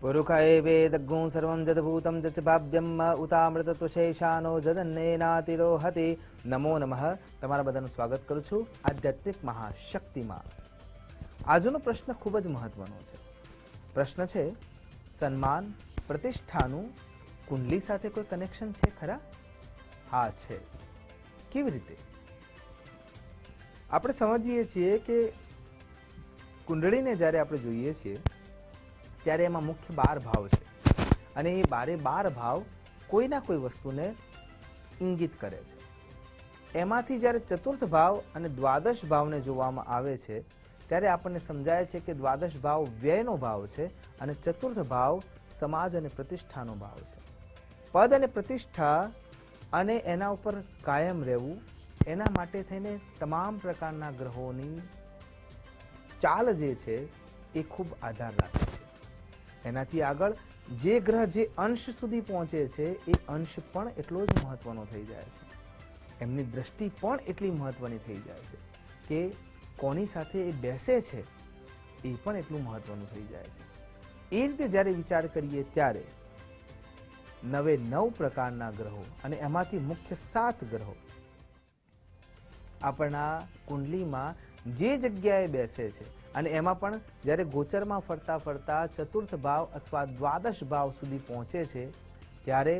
पुरुखाये वेदग्गुं सर्वं जदभूतं जच भाव्यम उतामृतत्वशेषानो जदन्नेनातिरोहति। नमो नमः। તમારા બધાનું સ્વાગત કરું છું આધ્યાત્મિક મહાશક્તિમાં। આજનો પ્રશ્ન ખૂબ જ મહત્વનો છે। પ્રશ્ન છે, સન્માન પ્રતિષ્ઠાનું કુંડલી સાથે કોઈ કનેક્શન છે ખરા? હા છે। કેવી રીતે? આપણે સમજીએ છીએ કે કુંડળીને જ્યારે આપણે જોઈએ છીએ ત્યારે એમાં મુખ્ય 12 ભાવ છે અને એ 12 ભાવ કોઈ ના કોઈ વસ્તુને ઇંગિત કરે છે। એમાંથી જ્યારે ચતુર્થ ભાવ અને દ્વાદશ ભાવને જોવામાં આવે છે ત્યારે આપણને સમજાય છે કે દ્વાદશ ભાવ વ્યયનો ભાવ છે અને ચતુર્થ ભાવ સમાજ અને પ્રતિષ્ઠાનો ભાવ છે। પદ અને પ્રતિષ્ઠા અને એના ઉપર કાયમ રહેવું એના માટે થઈને તમામ પ્રકારના ગ્રહોની ચાલ જે છે એ ખૂબ આધાર રાખે છે। એનાથી આગળ જે ગ્રહ જે અંશ સુધી પહોંચે છે એ અંશ પણ એટલો જ મહત્વનો થઈ જાય છે। એમની દ્રષ્ટિ પણ એટલી મહત્વની થઈ જાય છે કે કોની સાથે એ બેસે છે એ પણ એટલું મહત્વનું થઈ જાય છે। એ રીતે જ્યારે વિચાર કરીએ ત્યારે 9 પ્રકારના ગ્રહો અને એમાંથી મુખ્ય 7 ગ્રહો આપણા કુંડલીમાં જે જગ્યાએ બેસે છે અને એમાં પણ જ્યારે ગોચરમાં ફરતા ફરતા ચતુર્થ ભાવ અથવા દ્વાદશ ભાવ સુધી પહોંચે છે ત્યારે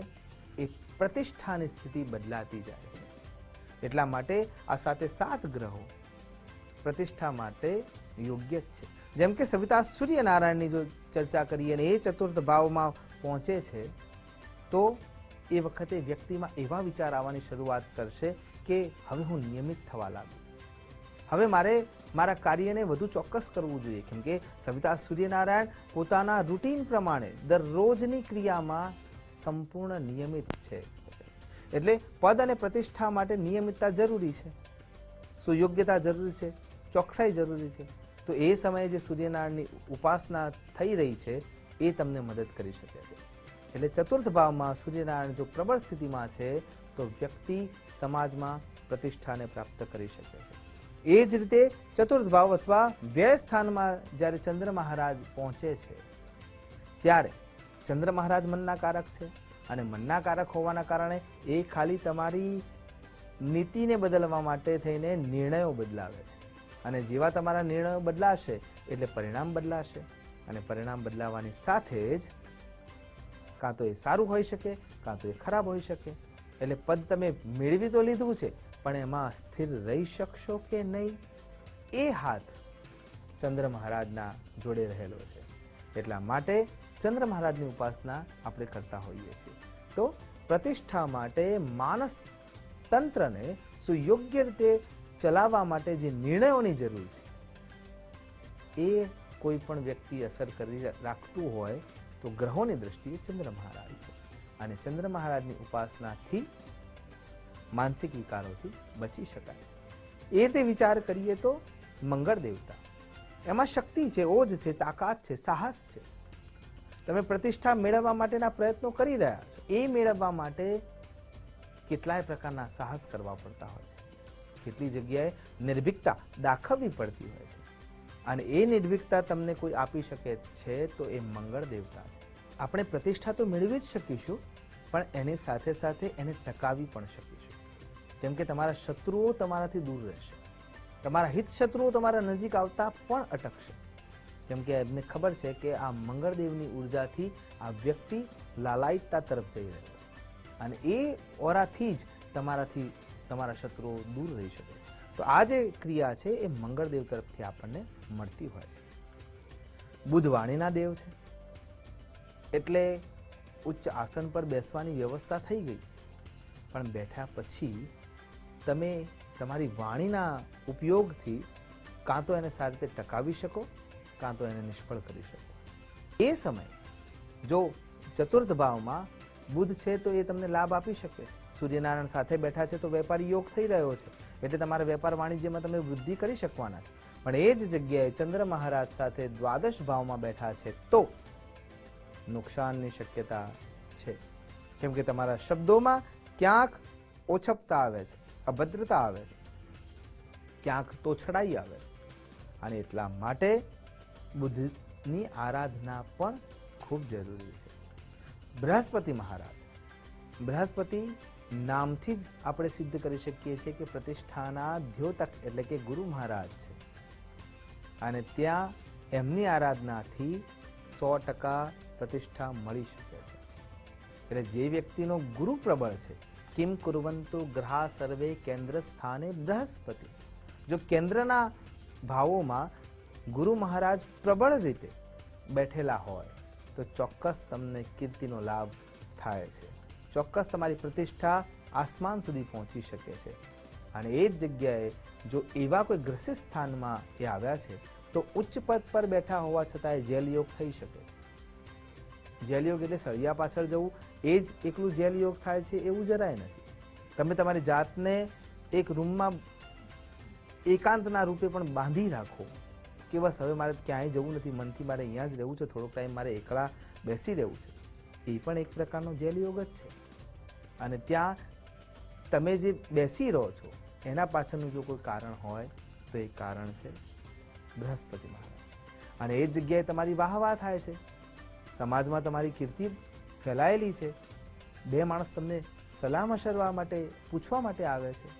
એક પ્રતિષ્ઠાની સ્થિતિ બદલાતી જાય છે। એટલા માટે આ 7 ગ્રહો પ્રતિષ્ઠા માટે યોગ્ય જ છે। જેમ કે સવિતા સૂર્યનારાયણની જો ચર્ચા કરીએ અને એ ચતુર્થ ભાવમાં પહોંચે છે તો એ વખતે વ્યક્તિમાં એવા વિચાર આવવાની શરૂઆત કરશે કે હવે હું નિયમિત થવા લાગુ, હવે મારે મારા કાર્યને વધુ ચોક્કસ કરવું જોઈએ, કેમ કે સવિતા સૂર્યનારાયણ પોતાના રૂટીન પ્રમાણે દરરોજની ક્રિયામાં સંપૂર્ણ નિયમિત છે। એટલે પદ અને પ્રતિષ્ઠા માટે નિયમિતતા જરૂરી છે, સુયોગ્યતા જરૂરી છે, ચોકસાઈ જરૂરી છે। તો એ સમયે જે સૂર્યનારાયણની ઉપાસના થઈ રહી છે એ તમને મદદ કરી શકે છે। એટલે ચતુર્થ ભાવમાં સૂર્યનારાયણ જો પ્રબળ સ્થિતિમાં છે તો વ્યક્તિ સમાજમાં પ્રતિષ્ઠાને પ્રાપ્ત કરી શકે છે। એ જ રીતે ચતુર્થ ભાવ અથવા વ્યય સ્થાનમાં જ્યારે ચંદ્ર મહારાજ પહોંચે છે ત્યારે ચંદ્ર મહારાજ મનના કારક છે અને મનના કારક હોવાના કારણે એ ખાલી તમારી નીતિને બદલવા માટે થઈને નિર્ણયો બદલાવે છે અને જેવા તમારા નિર્ણયો બદલાશે એટલે પરિણામ બદલાશે અને પરિણામ બદલાવાની સાથે જ કાં તો એ સારું હોઈ શકે કાં તો એ ખરાબ હોઈ શકે। એટલે પદ તમે મેળવી તો લીધું છે પણ એમાં સ્થિર રહી શકશો કે નહીં એ હાથ ચંદ્ર મહારાજના જોડે રહેલો છે। એટલા માટે ચંદ્ર મહારાજની ઉપાસના આપણે કરતા હોઈએ છીએ। તો પ્રતિષ્ઠા માટે માનસ તંત્રને સુયોગ્ય રીતે ચલાવવા માટે જે નિર્ણયોની જરૂર છે એ કોઈ પણ વ્યક્તિ અસર કરી રાખતું હોય તો ગ્રહોની દ્રષ્ટિએ ચંદ્ર મહારાજ છે અને ચંદ્ર મહારાજની ઉપાસનાથી માનસિક વિકારોથી બચી શકાય છે। એ રીતે વિચાર કરીએ તો મંગળ દેવતા એમાં શક્તિ છે, ઓજ છે, તાકાત છે, સાહસ છે। તમે પ્રતિષ્ઠા મેળવવા માટેના પ્રયત્નો કરી રહ્યા છો, એ મેળવવા માટે કેટલાય પ્રકારના સાહસ કરવા પડતા હોય છે, કેટલી જગ્યાએ નિર્ભીકતા દાખવવી પડતી હોય છે અને એ નિર્ભીકતા તમને કોઈ આપી શકે છે તો એ મંગળ દેવતા છે। આપણે પ્રતિષ્ઠા તો મેળવી જ શકીશું પણ એની સાથે સાથે એને ટકાવી પણ શકીશું, કેમ કે તમારા શત્રુઓ તમારાથી દૂર રહેશે, તમારા હિત શત્રુઓ તમારા નજીક આવતા પણ અટકશે, કેમ કે એમને ખબર છે કે આ મંગળદેવની ઉર્જાથી આ વ્યક્તિ લાલાયિતતા તરફ જઈ રહ્યો અને એ ઓરાથી જ તમારા શત્રુઓ દૂર રહી શકે। તો આ જે ક્રિયા છે એ મંગળદેવ તરફથી આપણને મળતી હોય છે। બુધ વાણીના દેવ છે એટલે ઉચ્ચ આસન પર બેસવાની વ્યવસ્થા થઈ ગઈ પણ બેઠા પછી તમે તમારી વાણીના ઉપયોગથી કાં તો એને સારી રીતે ટકાવી શકો કાં તો એને નિષ્ફળ કરી શકો। એ સમય જો ચતુર્થ ભાવમાં બુધ છે તો એ તમને લાભ આપી શકે। સૂર્યનારાયણ સાથે બેઠા છે તો વેપારી યોગ થઈ રહ્યો છે એટલે તમારા વેપાર વાણિજ્યમાં તમે વૃદ્ધિ કરી શકવાના છે, પણ એ જ જગ્યાએ ચંદ્ર મહારાજ સાથે દ્વાદશ ભાવમાં બેઠા છે તો નુકસાનની શક્યતા છે, કેમ કે તમારા શબ્દોમાં ક્યાંક ઓછપતા આવે છે, અભદ્રતા આવે છે, ક્યાંક તોછડાઈ આવે છે અને એટલા માટે બુદ્ધની આરાધના પણ ખૂબ જરૂરી છે. બૃહસ્પતિ મહારાજ, બૃહસ્પતિ નામથી જ આપણે સિદ્ધ કરી શકીએ છીએ કે પ્રતિષ્ઠાના દ્યોતક એટલે કે ગુરુ મહારાજ છે, અને ત્યાં એમની આરાધનાથી 100% પ્રતિષ્ઠા મળી શકે છે. એટલે જે વ્યક્તિનો ગુરુ પ્રબળ છે, કિમ કુર્વંતુ ગ્રહા સર્વે કેન્દ્ર સ્થાને બૃહસ્પતિ, જો કેન્દ્રના ભાવોમાં ગુરુ મહારાજ પ્રબળ રીતે બેઠેલા હોય તો ચોક્કસ તમને કીર્તિનો લાભ થાય છે, ચોક્કસ તમારી પ્રતિષ્ઠા આસમાન સુધી પહોંચી શકે છે. અને એ જ જગ્યાએ જો એવા કોઈ ગ્રસિત સ્થાનમાં એ આવ્યા છે તો ઉચ્ચ પદ પર બેઠા હોવા છતાં જેલયોગ થઈ શકે છે. જેલયોગ એટલે સળિયા પાછળ જવું, એ જ એકલું જેલયોગ થાય છે એવું જરાય નથી. તમે તમારી જાતને એક રૂમમાં એકાંતના રૂપે પણ બાંધી રાખો કે બસ હવે મારે ક્યાંય જવું નથી, મનથી મારે અહીંયા જ રહેવું છે, થોડોક ટાઈમ મારે એકલા બેસી રહેવું છે, એ પણ એક પ્રકારનો જેલયોગ જ છે. અને ત્યાં તમે જે બેસી રહો છો એના પાછળનું જો કોઈ કારણ હોય તો એ કારણ છે બૃહસ્પતિ મહારાજ. અને એ જ જગ્યાએ તમારી વાહવા થાય છે, સમાજમાં તમારી કીર્તિ ફેલાયેલી છે, બે માણસ તમને સલાહ મશરવા માટે પૂછવા માટે આવે છે,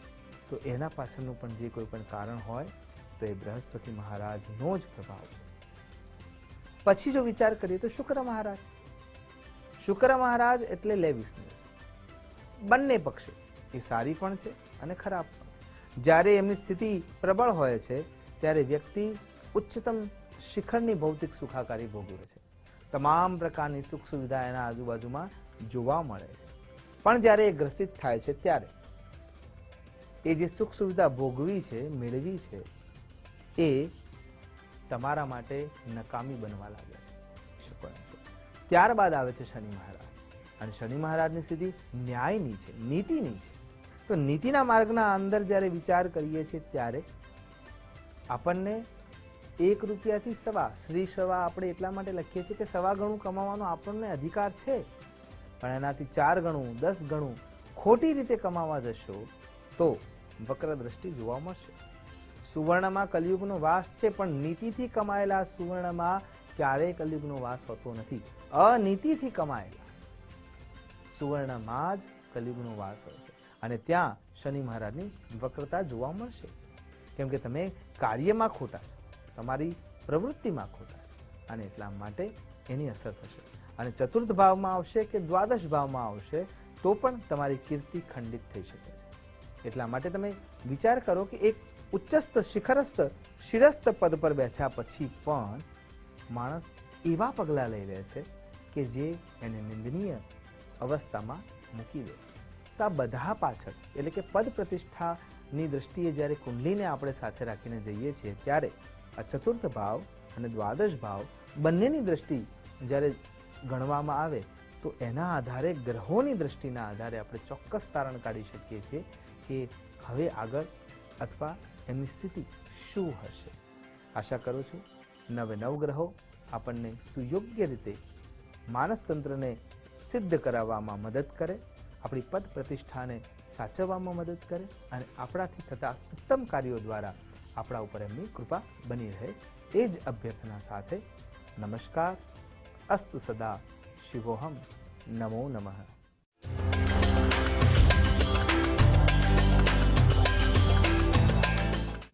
તો એના પાછળનું પણ જે કોઈ પણ કારણ હોય તો એ બૃહસ્પતિ મહારાજનો જ પ્રભાવ છે. પછી જો વિચાર કરીએ તો શુક્ર મહારાજ, શુક્ર મહારાજ એટલે લેવિસનેસ. બંને પક્ષે એ સારી પણ છે અને ખરાબ પણ છે. જ્યારે એમની સ્થિતિ પ્રબળ હોય છે ત્યારે વ્યક્તિ ઉચ્ચતમ શિખરની ભૌતિક સુખાકારી ભોગવે છે, તમામ પ્રકારની સુખ સુવિધા એના આજુબાજુમાં જોવા મળે છે. પણ જ્યારે એ ગ્રસિત થાય છે ત્યારે એ જે સુખ સુવિધા ભોગવી છે, મેળવી છે, એ તમારા માટે નકામી બનવા લાગે છે. ત્યારબાદ આવે છે શનિ મહારાજ, અને શનિ મહારાજની સ્થિતિ ન્યાયની છે, નીતિની છે. તો નીતિના માર્ગના અંદર જ્યારે વિચાર કરીએ છીએ ત્યારે આપણને 1 રૂપિયાથી સવા, શ્રી સવા આપણે એટલા માટે લખીએ છીએ કે સવા ગણું કમાવાનો આપણને અધિકાર છે, પણ એનાથી 4 ગણું 10 ગણું ખોટી રીતે કમાવા જશો તો વક્ર દ્રષ્ટિ જોવા મળશે. સુવર્ણમાં કલિયુગનો વાસ છે, પણ નીતિથી કમાયેલા સુવર્ણમાં ક્યારેય કલિયુગનો વાસ હોતો નથી. અનીતિથી કમાયેલા સુવર્ણમાં જ કલિયુગનો વાસ હોય છે, અને ત્યાં શનિ મહારાજની વક્રતા જોવા મળશે. કેમ કે તમે કાર્યમાં ખોટા છો, તમારી પ્રવૃત્તિમાં ખોટા છો, અને એટલા માટે એની અસર થશે. અને ચતુર્થ ભાવમાં આવશે કે દ્વાદશ ભાવમાં આવશે તો પણ તમારી કીર્તિ ખંડિત થઈ શકે છે. એટલા માટે તમે વિચાર કરો કે એક ઉચ્ચસ્થ શિખરસ્થ શિરસ્થ પદ પર બેઠા પછી પણ માણસ એવા પગલાં લઈ લે છે કે જે એને નિંદનીય અવસ્થામાં મૂકી દે છે. તો આ બધા પાછળ એટલે કે પદ પ્રતિષ્ઠાની દ્રષ્ટિએ જ્યારે કુંડલીને આપણે સાથે રાખીને જઈએ છીએ ત્યારે આ ચતુર્થ ભાવ અને દ્વાદશ ભાવ બંનેની દ્રષ્ટિ જ્યારે ગણવામાં આવે તો એના આધારે ગ્રહોની દ્રષ્ટિના આધારે આપણે ચોક્કસ તારણ કાઢી શકીએ છીએ કે હવે આગળ અથવા એમની સ્થિતિ શું હશે. આશા કરું છું નવે નવ ગ્રહો આપણને સુયોગ્ય રીતે માનસતંત્રને સિદ્ધ કરાવવામાં મદદ કરે, આપણી પદ પ્રતિષ્ઠાને સાચવવામાં મદદ કરે, અને આપણાથી થતા ઉત્તમ કાર્યો દ્વારા આપણા ઉપર એમની કૃપા બની રહે, એ જ અભ્યર્થના સાથે નમસ્કાર. અસ્તુ સદા શિવોહમ. નમો નમઃ.